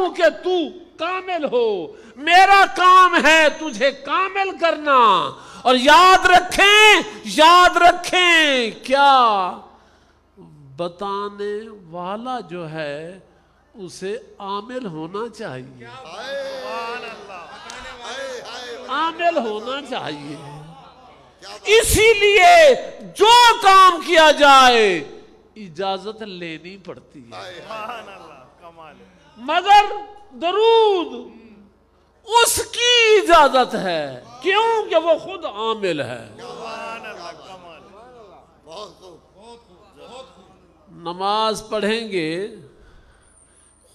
हूं कि तू कामिल हो, मेरा काम है तुझे कामिल करना। और याद रखें क्या बताने वाला जो है उसे आमिल होना चाहिए, आमिल होना चाहिए। इसीलिए जो काम किया जाए इजाजत लेनी पड़ती है, मगर दरूद उसकी इजाजत है, क्योंकि वो खुद आमिल है। नमाज पढ़ेंगे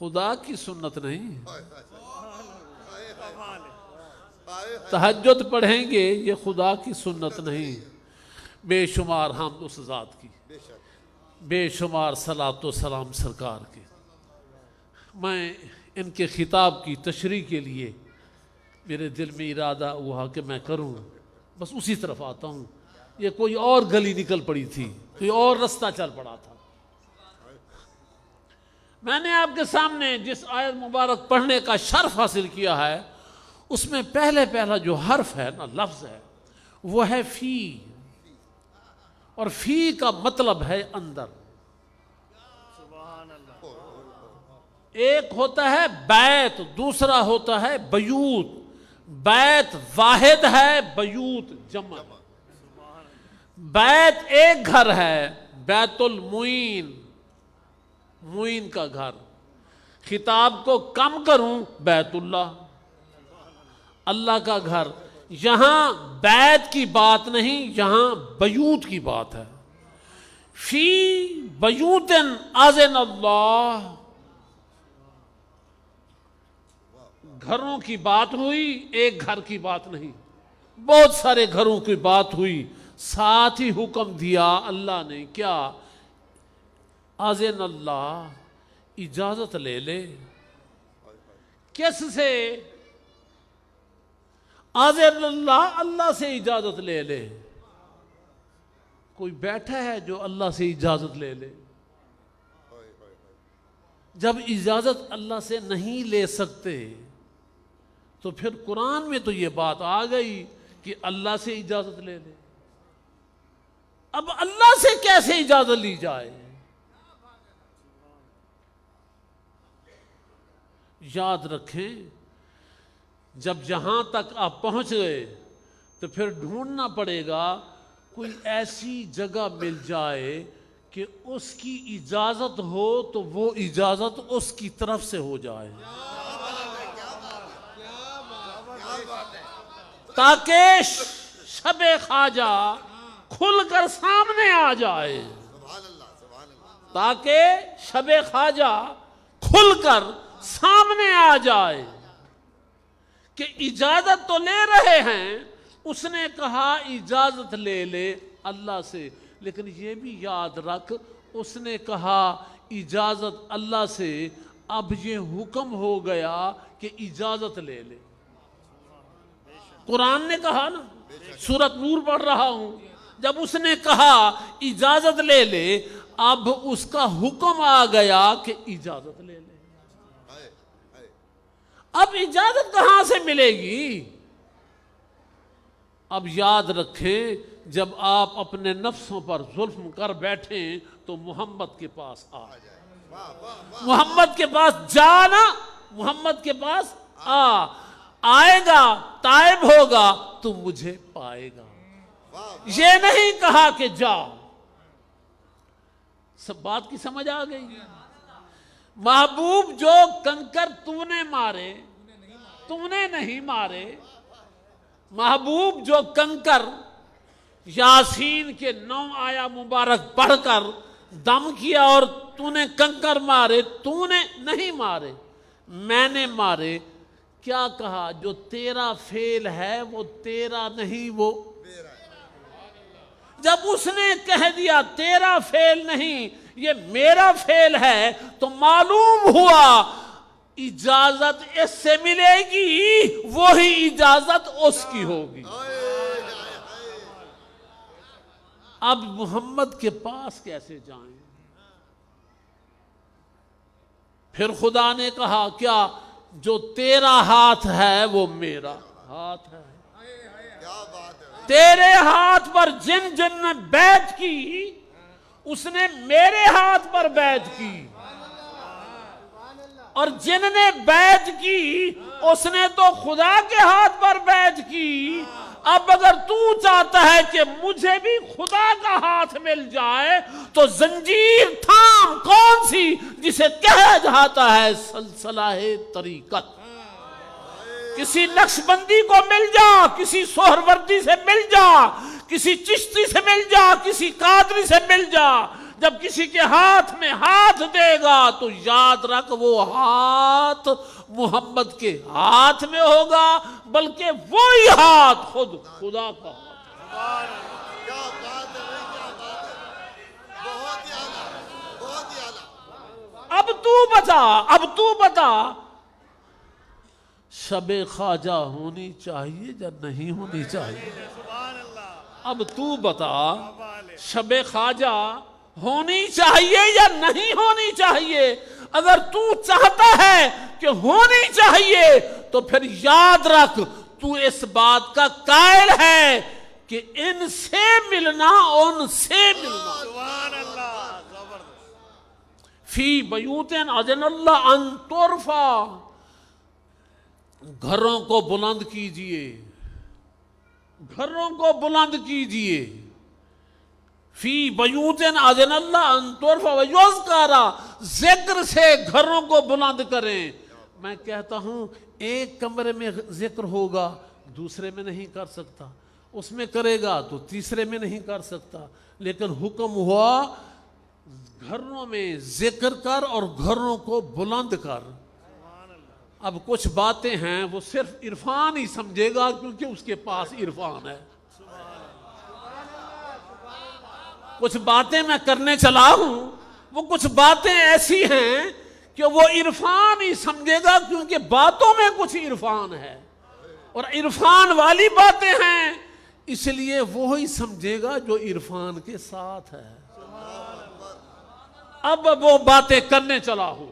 खुदा की सुन्नत नहीं, तहज्जुद पढ़ेंगे ये खुदा की सुन्नत नहीं। बेशुमार हम उस ज़ात की, बेशुमार सलातो सलाम सरकार के। मैं इनके खिताब की तशरीह के लिए मेरे दिल में इरादा हुआ कि मैं करूं, बस उसी तरफ आता हूं। ये कोई और गली निकल पड़ी थी, कोई और रास्ता चल पड़ा था। मैंने आपके सामने जिस आयत मुबारक पढ़ने का शर्फ हासिल किया है उसमें पहला जो हर्फ है ना, लफ्ज है, वो है फी। और फी का मतलब है अंदर। एक होता है बैत, दूसरा होता है बयूत। बैत वाहिद है, बयूत जमा। बैत एक घर है, बैतुल मुइन, मुइन का घर। खिताब को कम करूं, बैतुल्लाह, अल्लाह का घर। यहां बैत की बात नहीं, यहां बयूत की बात है। फी बयूतन अज़न अल्लाह, घरों की बात हुई, एक घर की बात नहीं, बहुत सारे घरों की बात हुई। साथ ही हुक्म दिया अल्लाह ने, क्या? अज़न अल्लाह, इजाजत ले ले। किससे? अज़न अल्लाह, अल्लाह से इजाजत ले ले। कोई बैठा है जो अल्लाह से इजाजत ले ले? जब इजाजत अल्लाह से नहीं ले सकते तो फिर कुरान में तो ये बात आ गई कि अल्लाह से इजाजत ले ले। अब अल्लाह से कैसे इजाजत ली जाए? याद रखें, जब जहां तक आप पहुंच गए तो फिर ढूंढना पड़ेगा कोई ऐसी जगह मिल जाए कि उसकी इजाजत हो, तो वो इजाजत उसकी तरफ से हो जाए, ताकि शबे ख्वाजा खुलकर सामने आ जाए, ताकि शबे ख्वाजा खुलकर सामने आ जाए कि इजाजत तो ले रहे हैं। उसने कहा इजाजत ले ले अल्लाह से, लेकिन ये भी याद रख, उसने कहा इजाजत अल्लाह से, अब ये हुक्म हो गया कि इजाजत ले ले। कुरान ने कहा ना, सूरत नूर पढ़ रहा हूं, जब उसने कहा इजाजत ले ले, अब उसका हुक्म आ गया कि इजाजत ले ले। अब इजाजत कहां से मिलेगी? अब याद रखें, जब आप अपने नफ्सों पर जुल्म कर बैठे तो मोहम्मद के पास आ, मोहम्मद के पास जाना, मोहम्मद के पास आएगा, ताइब होगा तो मुझे पाएगा। ये नहीं कहा कि जाओ। सब बात की समझ आ गई? महबूब, जो कंकर तूने मारे, तूने नहीं मारे। महबूब, जो कंकर यासीन के 9 आया मुबारक पढ़कर दम किया और तूने कंकर मारे, तूने नहीं मारे, मैंने मारे। क्या कहा? जो तेरा फेल है वो तेरा नहीं, वो जब उसने कह दिया तेरा फेल नहीं ये मेरा फेल है, तो मालूम हुआ इजाजत इससे मिलेगी, वही इजाजत उसकी होगी। अब मोहम्मद के पास कैसे जाएं? फिर खुदा ने कहा, क्या जो तेरा हाथ है वो मेरा हाथ है। क्या बात है। तेरे हाथ पर जिन जिन ने बैत की उसने मेरे हाथ पर बैत की, और जिनने बैत की उसने तो खुदा के हाथ पर बैत की। अब अगर तू चाहता है कि मुझे भी खुदा का हाथ मिल जाए तो जंजीर थाम कौन सी जिसे कहा जाता है सलसलाए तरीकत। किसी नक्शबंदी को मिल जा, किसी सोहरवर्दी से मिल जा, किसी चिश्ती से मिल जा, किसी कादरी से मिल जा। जब किसी के हाथ में हाथ देगा तो याद रख वो हाथ मोहम्मद के हाथ में होगा, बल्कि वही हाथ खुद खुदा का हाथ। क्या बात है भाई, क्या बात है। बहुत ही आला, बहुत ही आला। अब तू बता शबे ख्वाजा होनी चाहिए या नहीं होनी चाहिए? अब तू बता शबे ख्वाजा होनी चाहिए या नहीं होनी चाहिए? अगर तू चाहता है कि होनी चाहिए तो फिर याद रख तू इस बात का कायल है कि इनसे मिलना उनसे मिलना। सुभान अल्लाह, फी बयूतिन अज़नल्लाह अन तुरफा, घरों को बुलंद कीजिए, घरों को बुलंद कीजिए। फी बयूतिन अज़नल्लाह अन तुरफा व युज़करा, जिक्र से घरों को बुलंद करें। मैं कहता हूं एक कमरे में जिक्र होगा दूसरे में नहीं कर सकता, उसमें करेगा तो तीसरे में नहीं कर सकता, लेकिन हुक्म हुआ घरों में जिक्र कर और घरों को बुलंद कर। अब कुछ बातें हैं वो सिर्फ इरफान ही समझेगा क्योंकि उसके पास इरफान है। कुछ बातें मैं करने चला हूं, वो कुछ बातें ऐसी हैं कि वो इरफान ही समझेगा क्योंकि बातों में कुछ इरफान है, और इरफान वाली बातें हैं इसलिए वो ही समझेगा जो इरफान के साथ है। अब वो बातें करने चला हूं,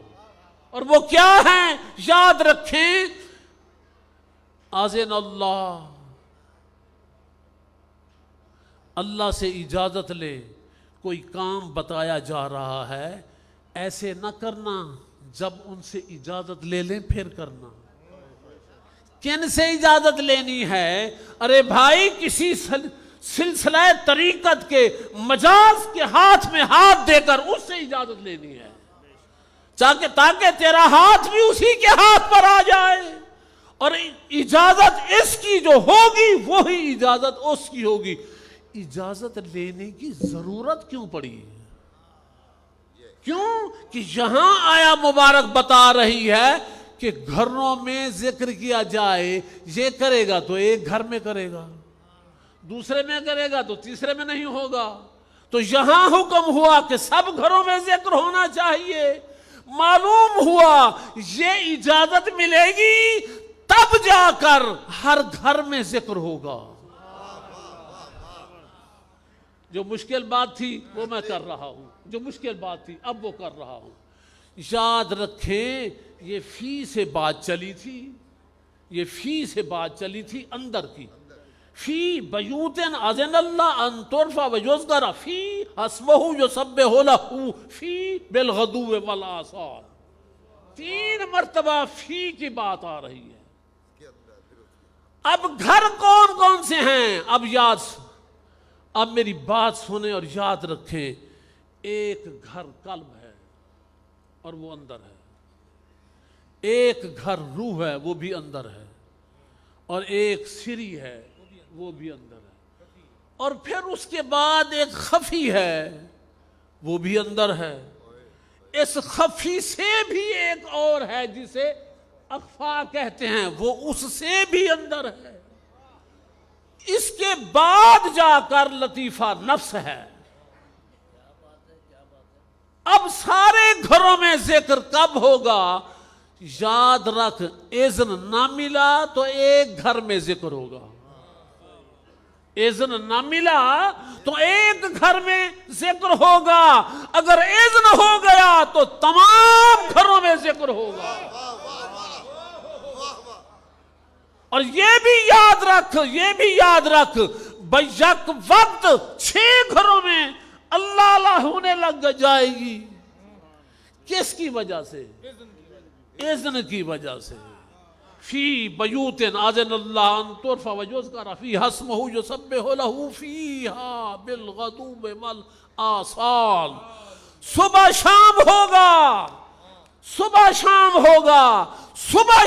और वो क्या हैं याद रखें। आज़िन अल्लाह, अल्लाह से इजाजत ले, कोई काम बताया जा रहा है ऐसे न करना, जब उनसे इजाजत ले लें फिर करना। किन से इजाजत लेनी है? अरे भाई किसी सिलसिला तरीकत के मजाज के हाथ में हाथ देकर उससे इजाजत लेनी है, ताकि तेरा हाथ भी उसी के हाथ पर आ जाए, और इजाजत इसकी जो होगी वही इजाजत उसकी होगी। इजाजत लेने की जरूरत क्यों पड़ी? क्यों कि यहां आया मुबारक बता रही है कि घरों में जिक्र किया जाए। ये करेगा तो एक घर में करेगा, दूसरे में करेगा तो तीसरे में नहीं होगा। तो यहां हुक्म हुआ कि सब घरों में जिक्र होना चाहिए। मालूम हुआ ये इजाजत मिलेगी तब जाकर हर घर में जिक्र होगा। जो मुश्किल बात थी वो मैं कर रहा हूं, जो मुश्किल बात थी अब वो कर रहा हूं। याद रखें ये फी से बात चली थी, ये फी से बात चली थी अंदर की। फी बयूतिन अज़नल्लाह अन तुरफा व युज़करा फी हस्बहु युसब्बिहु लहु फी बिल गदुव्वि वल आसाल। 3 मर्तबा फी की बात आ रही है। अब घर कौन कौन से हैं? अब मेरी बात सुने और याद रखें। एक घर कल्ब है और वो अंदर है, एक घर रूह है वो भी अंदर है, और एक सिरी है वो भी अंदर है, और फिर उसके बाद एक खफी है वो भी अंदर है। इस खफी से भी एक और है जिसे अख्फा कहते हैं, वो उससे भी अंदर है। इसके बाद जाकर लतीफा नफ्स है। अब सारे घरों में जिक्र कब होगा? याद रख, इज़्न ना मिला तो एक घर में जिक्र होगा, इज़्न ना मिला तो एक घर में जिक्र होगा। अगर इज़्न हो गया तो तमाम घरों में जिक्र होगा। और ये भी याद रख बैक वक्त 6 घरों में अल्लाह अल्लाह होने लग जाएगी। किसकी वजह से? इज़्न की वजह से। फी बयूतिन आज़नल्लाह अन तुरफ़ा व युज़करा फ़ीहा इस्मुहु युसब्बिहु लहू फ़ीहा बिलग़दूवि वल आसाल। सुबह शाम होगा, सुबह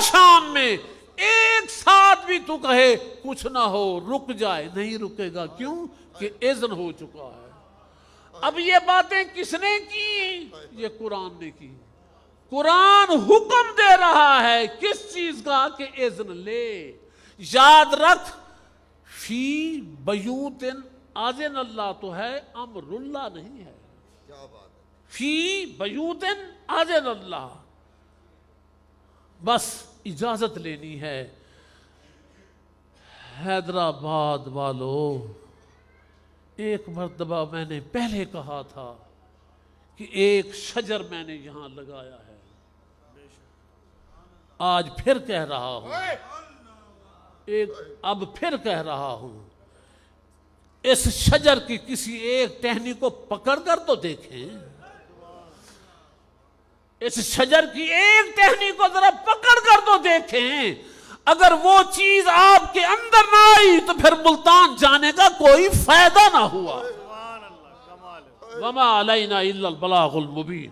शाम में एक साथ भी तू कहे कुछ ना हो, रुक जाए, नहीं रुकेगा। क्यों? कि इज़्न हो चुका है। अब ये बातें किसने की? ये कुरान ने की। कुरान हुक्म दे रहा है किस चीज का? कि इज़्न ले। याद रख, फी बयूतिन आज़नल्लाह तो है, अमरुल्लाह नहीं है। क्या बात है। फी बयूतिन आज़नल्लाह, बस इजाजत लेनी है। हैदराबाद वालों, एक मर्तबा मैंने पहले कहा था कि एक शजर मैंने यहां लगाया है, आज फिर कह रहा हूं, अब फिर कह रहा हूं, इस शजर की किसी एक टहनी को पकड़ कर तो देखें। इस शजर की एक टहनी को जरा पकड़ कर तो देखें। अगर वो चीज आपके अंदर ना आई तो फिर मुल्तान जाने का कोई फायदा ना हुआ। वमा अलैना इल्लल बलागुल मुबीन।